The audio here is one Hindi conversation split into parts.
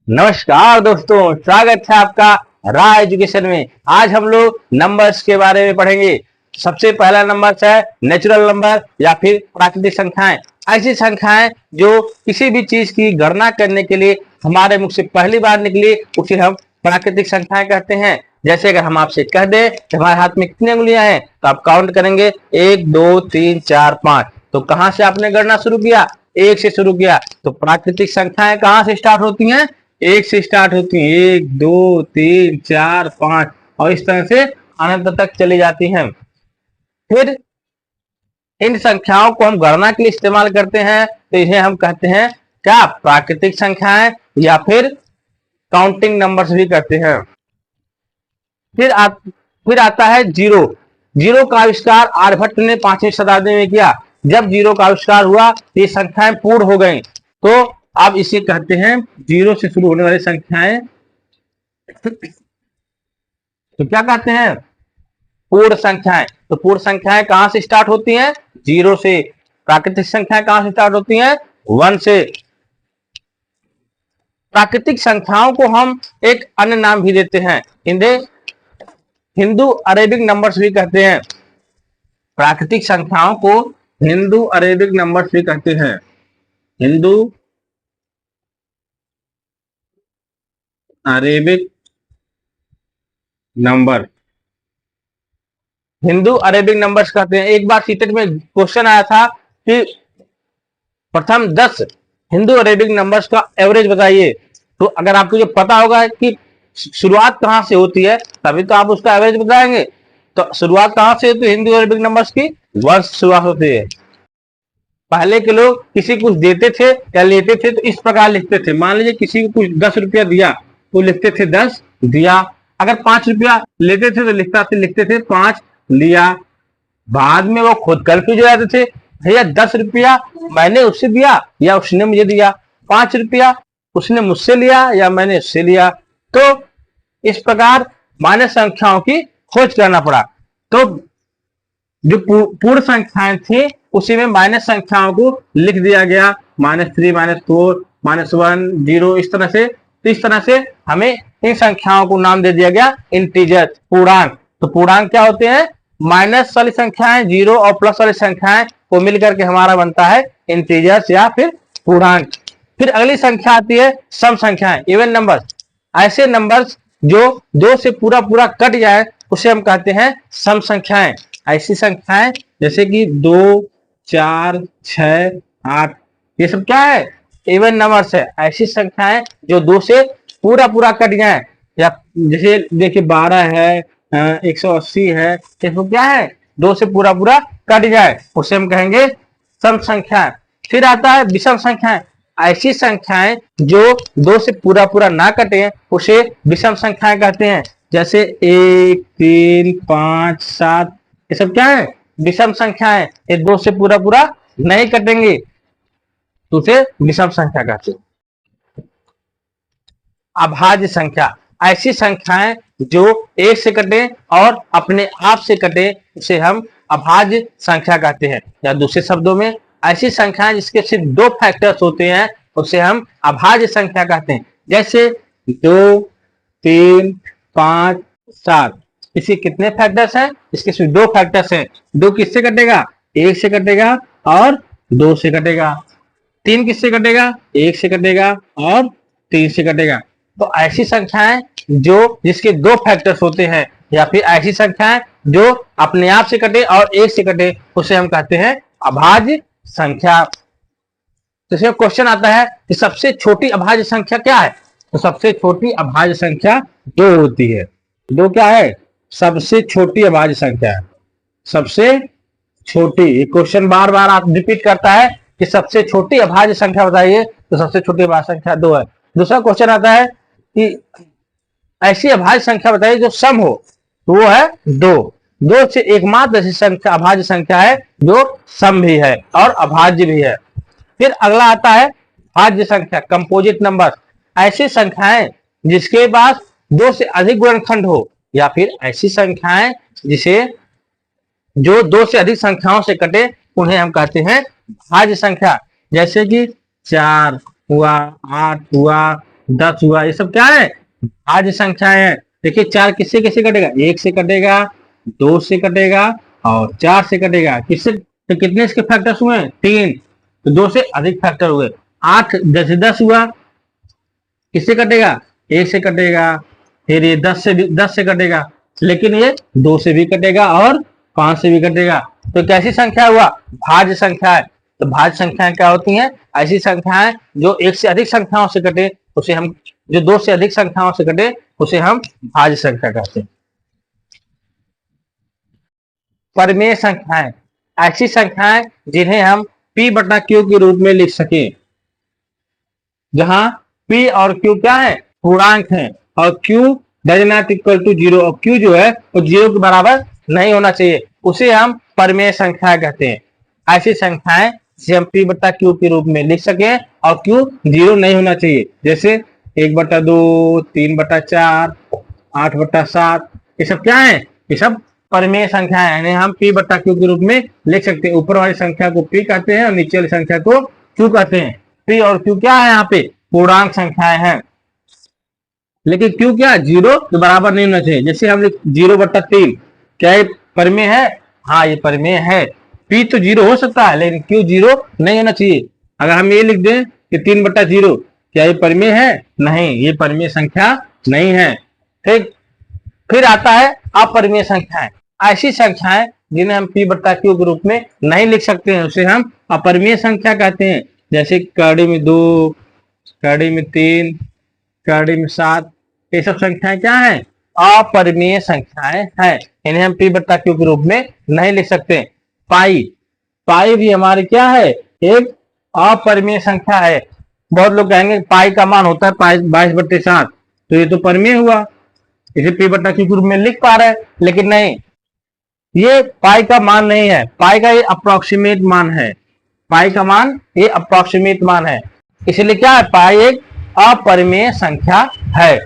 नमस्कार दोस्तों, स्वागत है आपका राह एजुकेशन में। आज हम लोग नंबर्स के बारे में पढ़ेंगे। सबसे पहला नंबर है नेचुरल नंबर या फिर प्राकृतिक संख्याएं। ऐसी संख्याएं जो किसी भी चीज की गणना करने के लिए हमारे मुख से पहली बार निकली, उसे हम प्राकृतिक संख्याएं कहते हैं। जैसे अगर हम आपसे कह दें कि हमारे हाथ में कितनी उंगलियां हैं, तो आप काउंट करेंगे 1 2 3 4 5। तो कहां से आपने गणना शुरू किया? 1 से शुरू किया। तो प्राकृतिक संख्याएं कहां से स्टार्ट होती हैं? 1 से स्टार्ट होती हैं। 1 2 3 4 5 और इस तरह से अनंत तक चली जाती हैं। फिर इन संख्याओं को हम गणना के लिए इस्तेमाल करते हैं, तो इन्हें हम कहते हैं क्या? प्राकृतिक संख्याएं या फिर काउंटिंग नंबर्स भी कहते हैं। फिर आता है जीरो। जीरो का आविष्कार आर्यभट्ट ने 5वीं शताब्दी में किया। जब जीरो का आविष्कार हुआ, ये संख्याएं पूर्ण हो गई। तो अब इसे कहते हैं जीरो से शुरू होने वाली संख्याएं, तो क्या कहते हैं? पूर्ण संख्याएं। तो पूर्ण संख्याएं कहां से स्टार्ट होती हैं? जीरो से। प्राकृतिक संख्याएं कहां से स्टार्ट होती हैं? 1 से। प्राकृतिक संख्याओं को हम एक अन्य नाम भी देते हैं, इन्हें हिंदू अरेबिक नंबर्स भी कहते हैं। प्राकृतिक संख्याओं को हिंदू अरेबिक नंबर्स भी कहते हैं। Hindu Arabic number, Hindu Arabic numbers कहते हैं। एक बार सीटेट में क्वेश्चन आया था कि प्रथम 10 हिंदू अरेबिक नंबर्स का एवरेज बताइए। तो अगर आपको जो पता होगा कि शुरुआत कहां से होती है, तभी तो आप उसका एवरेज बताएंगे। तो शुरुआत कहां से होती है हिंदू अरेबिक नंबर्स की? 1 से शुरुआत होती है। पहले के लोग किसी कुछ देते थे या लेते थे तो इस प्रकार लिखते थे। मान लीजिए किसी को कुछ 10 रुपया दिया तो लिखते थे 10 दिया। अगर 5 रुपया लेते थे तो लिखते थे 5 लिया। बाद में वो खुद कंफ्यूज हो जाते थे, भैया 10 रुपया मैंने उससे दिया या उसने मुझे दिया, 5 रुपया उसने मुझसे लिया या मैंने उससे लिया। तो इस प्रकार माइनस संख्याओं की खोज करना पड़ा। तो जो पूर्ण संख्याएं थी उसी में माइनस संख्याओं को लिख दिया गया, -3 -4 -1 0 इस तरह से। तो इस तरह से हमें इन संख्याओं को नाम दे दिया गया इंटीजर, पूर्णांक। तो पूर्णांक क्या होते हैं? माइनस वाली संख्याएं, जीरो और प्लस वाली संख्याएं को मिलकर के हमारा बनता है इंटीजर्स या फिर पूर्णांक। फिर अगली संख्या आती है सम संख्याएं, इवन नंबर्स। ऐसे नंबर्स जो 2 से पूरा पूरा कट जाए उसे हम कहते हैं सम संख्याएं। ऐसी संख्याएं जैसे कि 2 4 6 8, ये सब क्या है? इवन नंबर्स है। ऐसी संख्याएं जो 2 से पूरा पूरा कट जाए, या जैसे देखिए 12 है, 180 है, ये सब क्या है? 2 से पूरा पूरा कट जाए, उसे हम कहेंगे सम संख्याएं। फिर आता है विषम संख्याएं। ऐसी संख्याएं जो 2 से पूरा पूरा ना कटे उसे विषम संख्याएं कहते हैं। जैसे 1 3 5 7, ये सब क्या है? विषम संख्याएं। ये 2 से पूरा पूरा नहीं कटेंगे तो उसे विषम संख्या कहते हैं। अभाज्य संख्या। ऐसी संख्याएं जो 1 से कटे और अपने आप से कटे उसे हम अभाज्य संख्या कहते हैं। या दूसरे शब्दों में ऐसी संख्याएं जिसके सिर्फ 2 फैक्टर्स होते हैं उसे हम अभाज्य संख्या कहते हैं। जैसे 2 3 5 7, इसके कितने फैक्टर्स हैं? इसके सिर्फ 2 फैक्टर्स हैं। 2 किससे कटेगा? 1 से कटेगा और 2 से कटेगा। 3 किससे कटेगा? 1 से कटेगा और 3 से कटेगा। तो ऐसी संख्याएं जो जिसके 2 फैक्टर्स होते हैं, या फिर ऐसी संख्याएं जो अपने आप से कटे और 1 से कटे, उसे हम कहते हैं अभाज्य संख्या। तो इसमें क्वेश्चन आता है कि सबसे छोटी अभाज्य संख्या क्या है? तो सबसे छोटी अभाज्य संख्या 2 होती है। 2 क्या है? सबसे छोटी अभाज्य संख्या है। सबसे छोटी, ये क्वेश्चन बार बार आप रिपीट करता है कि सबसे छोटी अभाज्य संख्या बताइए, तो सबसे छोटी अभाज्य संख्या 2 है। दूसरा क्वेश्चन आता है कि ऐसी अभाज्य संख्या बताइए जो सम हो, तो वो है 2। 2 से एकमात्र ऐसी संख्या अभाज्य संख्या है जो सम भी है और अभाज्य भी है। फिर अगला आता है भाज्य संख्या, कंपोजिट नंबर। ऐसी संख्याएं जिसके पास 2 से अधिक गुणनखंड हो, या फिर ऐसी संख्याएं जिसे जो 2 से अधिक संख्याओं से कटे, उन्हें हम कहते हैं भाज्य संख्या। जैसे कि 4 हुआ, 8 हुआ, 10 हुआ। ये सब क्या है? भाज्य संख्याएं हैं। देखिए 4 किससे किससे कटेगा? 1 से कटेगा, 2 से कटेगा और 4 से कटेगा। किससे? तो कितने इसके फैक्टर्स हुए? 3। तो 2 से अधिक फैक्टर हुए। 8 10 से 10 हुआ, किससे कटेगा? 1 से कटेगा। फिर ये 10 से कटेगा, लेकिन ये 2 से भी कटेगा और 5 से भी कटेगा। तो कैसी संख्या हुआ? भाज्य संख्या है। तो भाज्य संख्याएं क्या होती हैं? ऐसी संख्याएं जो 1 से अधिक संख्याओं से कटे उसे हम, जो 2 से अधिक संख्याओं से कटे उसे हम भाज्य संख्या कहते हैं। परिमेय संख्याएं ऐसी संख्याएं जिन्हें हम P बटा Q के रूप में लिख सके, जहां P और Q क्या है? पूर्णांक हैं और Q does not equal to 0 और Q जो है वो 0 के बराबर नहीं होना चाहिए, उसे हम परिमेय संख्या कहते हैं। ऐसी संख्याएं जिसे हम P बटा Q के रूप में लिख सके और Q 0 नहीं होना चाहिए, जैसे 1/2, 3/4, 8/7। ये सब क्या है? ये सब परिमेय संख्या है। हम P बटा Q के रूप में लिख सकते हैं। ऊपर वाली संख्या को P कहते हैं और नीचे वाली संख्या को Q कहते हैं। P और Q क्या है? यहाँ पे पूर्णांक संख्याएं हैं, लेकिन Q क्या? 0 के बराबर नहीं होना चाहिए। जैसे हम 0/3, क्या ये परिमेय है? हाँ, ये परिमेय है। P तो 0 हो सकता है, लेकिन Q 0 नहीं होना चाहिए। अगर हम ये लिख दें कि 3/0, क्या ये परिमेय है? नहीं, ये परिमेय संख्या नहीं है। ठीक। फिर आता है अपरिमेय संख्याएं। ऐसी संख्याएं जिन्हें हम P बटा Q के रूप में नहीं लिख सकते हैं, उसे हम अपरिमेय संख्या कहते हैं। जैसे कड़ी में 2, कड़ी में 3, कड़ी में 7। ये सब संख्याएं क्या है? अपरिमेय संख्याएं हैं। इन्हें हम P बटा Q के रूप में नहीं लिख सकते। पाई, पाई भी हमारी क्या है? एक अपरिमेय संख्या है। बहुत लोग कहेंगे पाई का मान होता है 22/7, तो ये तो परिमेय हुआ, इसे P बटा Q के रूप में लिख पा रहे हैं, लेकिन नहीं, ये पाई का मान नहीं है। पाई का ये अप्रोक्सीमेट मान है। पाई का मान ये अप्रोक्सीमेट मान है, इसलिए क्या है? पाई एक अपरिमेय संख्या है।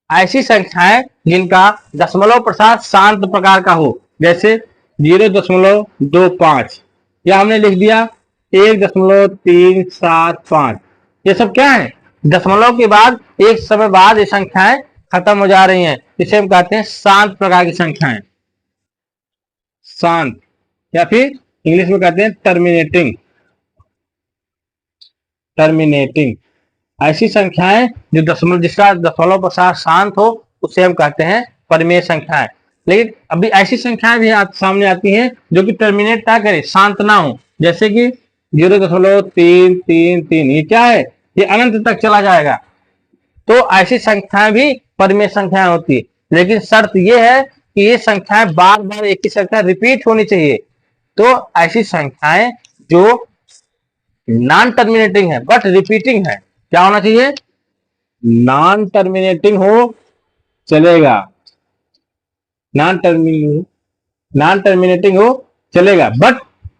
ऐसी संख्याएं जिनका दशमलव प्रसाद शांत प्रकार का हो, जैसे 0.25, या हमने लिख दिया 1.375। ये सब क्या है? दशमलव के बाद एक समय बाद ये संख्याएं खत्म हो जा रही हैं, इसे हम कहते हैं शांत प्रकार की संख्याएं। शांत, या फिर इंग्लिश में कहते हैं टर्मिनेटिंग। टर्मिनेटिंग ऐसी संख्याएं जो जिसका दशमलव प्रसाद शांत हो उसे हम कहते हैं परिमेय संख्याएं। लेकिन अभी ऐसी संख्याएं भी सामने आती हैं जो कि टर्मिनेट क्या करे? शांत ना हो। जैसे कि 0.333, ये क्या है? ये अनंत तक चला जाएगा। तो ऐसी संख्याएं भी परिमेय संख्याएं होती है, लेकिन शर्त यह है कि ये संख्याएं बार बार एक ही संख्या रिपीट होनी चाहिए। तो ऐसी संख्याएं जो नॉन टर्मिनेटिंग है बट रिपीटिंग है, क्या होना चाहिए? नॉन टर्मिनेटिंग हो चलेगा, नॉन टर्मिनेटिंग हो चलेगा, बट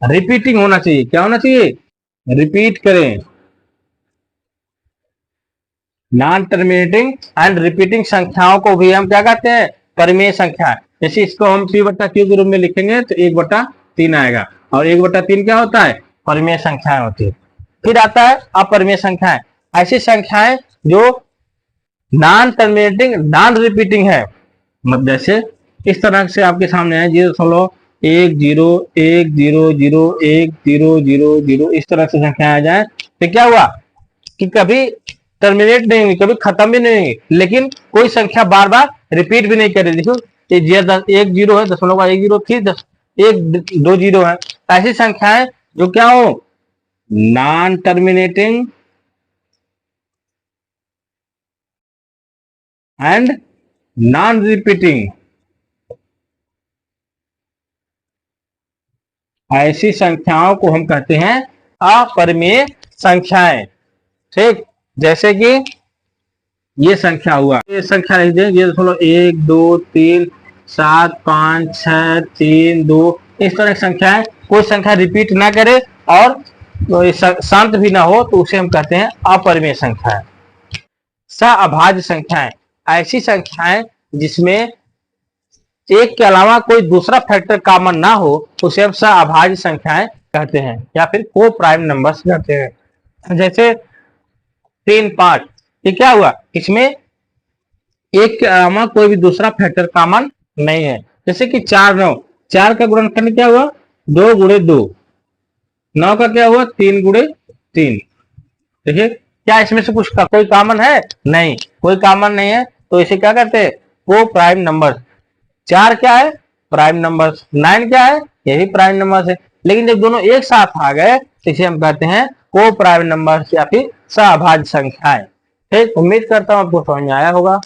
रिपीटिंग होना चाहिए। क्या होना चाहिए? रिपीट करें। नॉन टर्मिनेटिंग एंड रिपीटिंग संख्याओं को भी हम क्या कहते हैं? परिमेय संख्या। जैसे इसको हम P बटा Q के रूप में लिखेंगे तो 1/3 आएगा, और 1/3 क्या होता है? परिमेय संख्याएं होती है। फिर आता है अपरिमेय संख्याएं। ऐसी संख्याएं जो नॉन टर्मिनेटिंग नॉन रिपीटिंग है, मतलब जैसे इस तरह से आपके सामने है 0.10100100 इस तरह से संख्या आ जाए, तो क्या हुआ कि कभी टर्मिनेट नहीं हुई, कभी खत्म भी नहीं हुई, लेकिन कोई संख्या बार बार रिपीट भी नहीं कर रही। देखो ये 1 0 है, 0.10 फिर 1 2 0 है। ऐसी संख्याएं जो क्या हो? Non terminating and non repeating, ऐसी संख्याओं को हम कहते हैं अपरिमेय संख्याएं। ठीक। जैसे कि ये संख्या हुआ, ये संख्या लिख दें 0.1 2 3 7 5 6 3 2, इस तरह की संख्याएं कोई संख्या रिपीट ना करे और शांत भी ना हो, तो उसे हम कहते हैं अपरिमेय संख्याएं। सअभाज्य संख्याएं ऐसी संख्याएं जिसमें एक के अलावा कोई दूसरा फैक्टर कॉमन ना हो, उसे हम सअभाज्य संख्याएं कहते हैं, या फिर को प्राइम नंबर्स कहते हैं। जैसे 3 5, ये क्या हुआ, इसमें एक के अलावा कोई भी दूसरा फैक्टर कॉमन नहीं है। जैसे कि 4 9, 4 का गुणनखंड क्या हुआ 2 गुणे 2, 9 का क्या हुआ 3 गुणे 3। देखिए क्या इसमें से कुछ का कोई कॉमन है, नहीं कोई कॉमन नहीं है, तो इसे क्या कहते हैं को प्राइम नंबर। 4 क्या है प्राइम नंबर, 9 क्या है ये भी प्राइम नंबर है, लेकिन जब दोनों एक साथ आ गए तो इसे हम कहते हैं को प्राइम नंबर या फिर सहभाज्य संख्याएं। ठीक, उम्मीद करता हूं आपको समझ में आया होगा।